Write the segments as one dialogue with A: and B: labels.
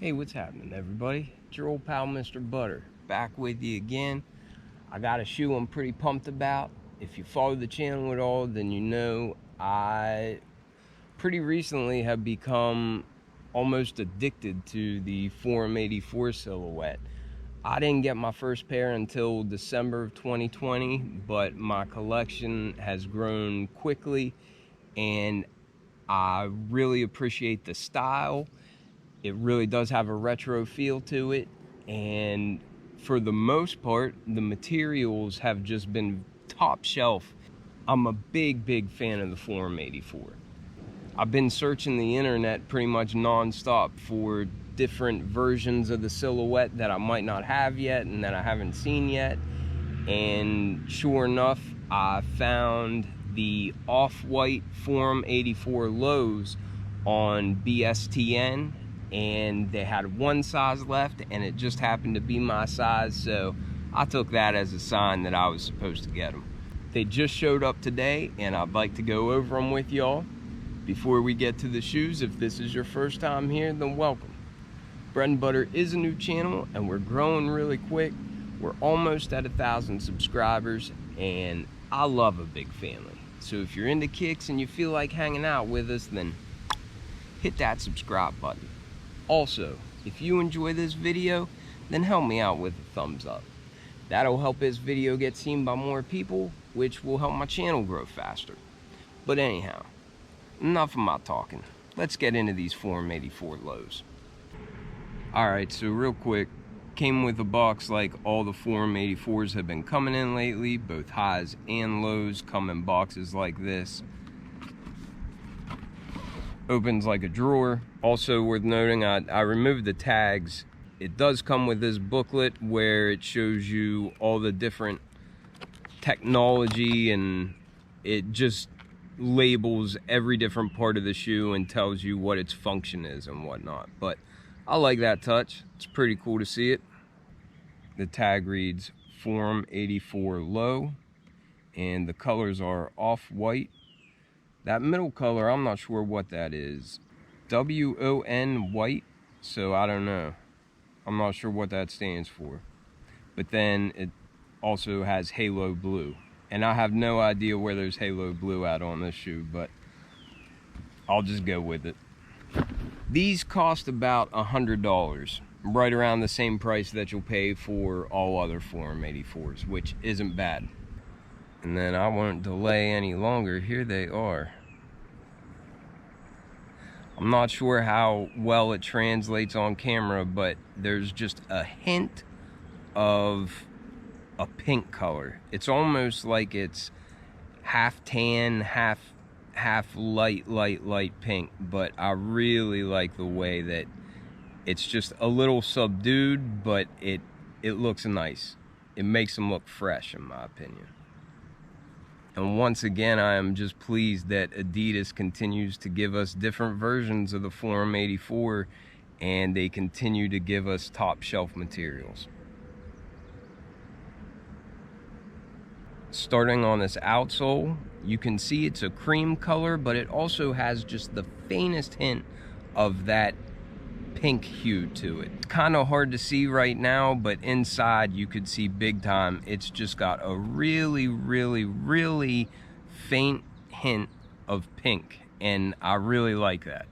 A: Hey, what's happening, everybody? It's your old pal, Mr. Butter, back with you again. I got a shoe I'm pretty pumped about. If you follow the channel at all, then you know I pretty recently have become almost addicted to the Forum 84 silhouette. I didn't get my first pair until December of 2020, but my collection has grown quickly, and I really appreciate the style. It really does have a retro feel to it, and for the most part, the materials have just been top shelf. I'm a big fan of the Forum 84. I've been searching the internet pretty much non-stop for different versions of the silhouette that I might not have yet and that I haven't seen yet, and sure enough, I found the off-white Forum 84 lows on BSTN, and they had one size left, and it just happened to be my size, so I took that as a sign that I was supposed to get them. They just showed up today, and I'd like to go over them with y'all. Before we get to the shoes, if this is your first time here, then welcome. Bread and Butter is a new channel, and we're growing really quick. We're almost at 1,000 subscribers, and I love a big family. So if you're into kicks and you feel like hanging out with us, then hit that subscribe button. Also, if you enjoy this video, then help me out with a thumbs up. That'll help this video get seen by more people, which will help my channel grow faster. But anyhow, enough of my talking. Let's get into these Forum 84 lows. Alright, so real quick, came with a box like all the Forum 84s have been coming in lately. Both highs and lows come in boxes like this. Opens like a drawer. Also worth noting, I removed the tags. It does come with this booklet where it shows you all the different technology, and it just labels every different part of the shoe and tells you what its function is and whatnot. But I like that touch. It's pretty cool to see it. The tag reads Forum 84 low, and the colors are off-white. That middle color, I'm not sure what that is. WON white, so I don't know. I'm not sure what that stands for. But then it also has halo blue. And I have no idea where there's halo blue at on this shoe, but I'll just go with it. These cost about $100, right around the same price that you'll pay for all other Forum 84s, which isn't bad. And then I won't delay any longer. Here they are. I'm not sure how well it translates on camera, but there's just a hint of a pink color. It's almost like it's half tan, half light pink, but I really like the way that it's just a little subdued, but it looks nice. It makes them look fresh, in my opinion. And once again, I am just pleased that Adidas continues to give us different versions of the Forum 84, and they continue to give us top shelf materials. Starting on this outsole, you can see it's a cream color, but it also has just the faintest hint of that pink hue to it. It's kind of hard to see right now, but inside you could see big time. It's just got a really faint hint of pink, and I really like that.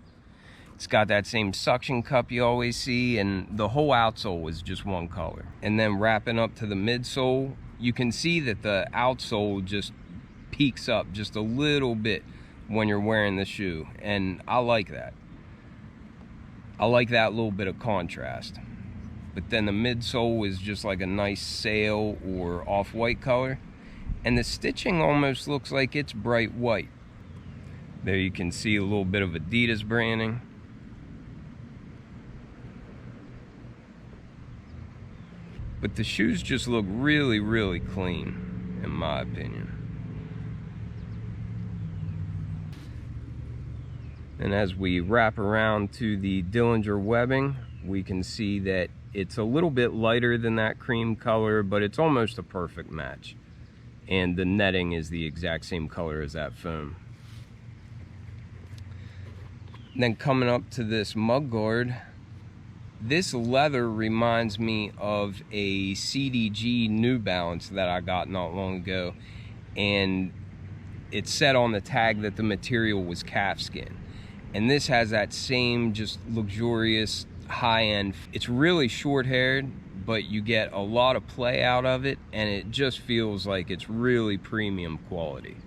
A: It's got that same suction cup you always see, and the whole outsole is just one color. And then wrapping up to the midsole, you can see that the outsole just peaks up just a little bit when you're wearing the shoe, and I like that. I like that little bit of contrast. But then the midsole is just like a nice sail or off-white color, and the stitching almost looks like it's bright white. There you can see a little bit of Adidas branding. But the shoes just look really clean, in my opinion. And as we wrap around to the Dillinger webbing, we can see that it's a little bit lighter than that cream color, but it's almost a perfect match. And the netting is the exact same color as that foam. And then coming up to this mud guard, This leather reminds me of a CDG New Balance that I got not long ago, and it said on the tag that the material was calfskin. And this has that same just luxurious high-end. It's really short-haired, but you get a lot of play out of it, and it just feels like it's really premium quality.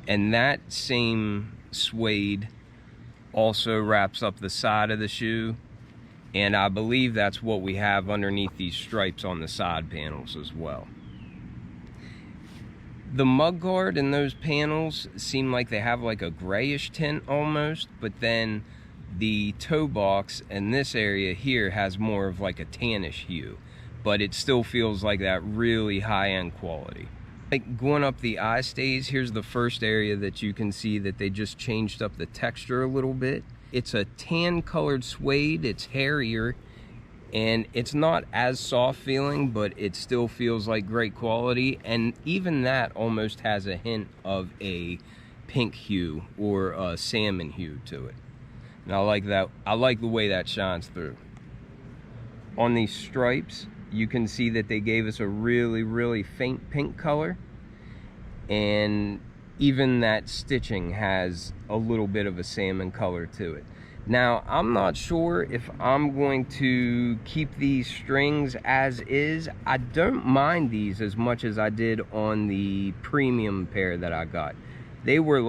A: And that same suede also wraps up the side of the shoe, and I believe that's what we have underneath these stripes on the side panels as well. The mudguard in those panels seem like they have like a grayish tint almost, but then the toe box in this area here has more of like a tannish hue, but it still feels like that really high-end quality. Like going up the eye stays, here's the first area that you can see that they just changed up the texture a little bit. It's a tan colored suede, it's hairier, and it's not as soft feeling, but it still feels like great quality. And even that almost has a hint of a pink hue or a salmon hue to it. And I like that. I like the way that shines through. On these stripes, you can see that they gave us a really, really faint pink color. And even that stitching has a little bit of a salmon color to it. Now, I'm not sure if I'm going to keep these strings as is. I don't mind these as much as I did on the premium pair that I got. They were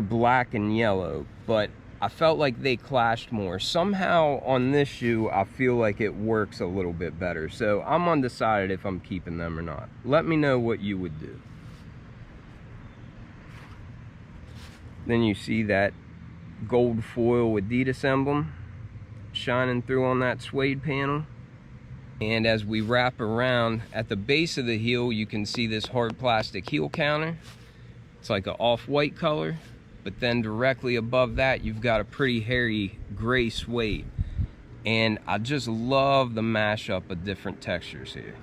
A: black and yellow, but I felt like they clashed more. Somehow on this shoe, I feel like it works a little bit better. So I'm undecided if I'm keeping them or not. Let me know what you would do. Then you see that gold foil Adidas emblem shining through on that suede panel. And as we wrap around at the base of the heel, you can see this hard plastic heel counter. It's like an off-white color, but then directly above that you've got a pretty hairy gray suede. And I just love the mashup of different textures here.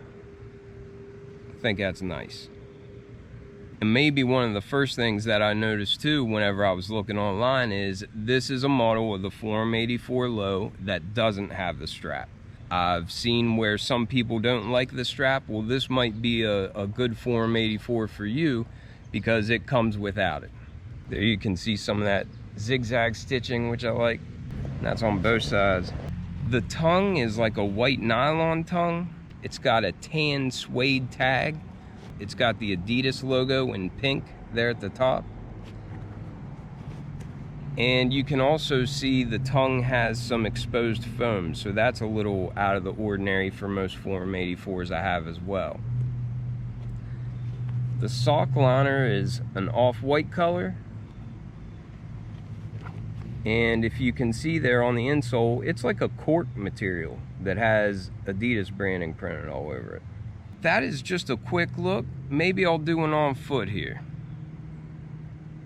A: I think that's nice. And maybe one of the first things that I noticed too whenever I was looking online is this is a model of the Forum 84 Low that doesn't have the strap. I've seen where some people don't like the strap. Well, this might be a good Forum 84 for you because it comes without it. There you can see some of that zigzag stitching, which I like. And that's on both sides. The tongue is like a white nylon tongue. It's got a tan suede tag. It's got the Adidas logo in pink there at the top. And you can also see the tongue has some exposed foam, so that's a little out of the ordinary for most Forum 84s I have as well. The sock liner is an off-white color. And if you can see there on the insole, it's like a cork material that has Adidas branding printed all over it. That is just a quick look. Maybe I'll do an on foot here.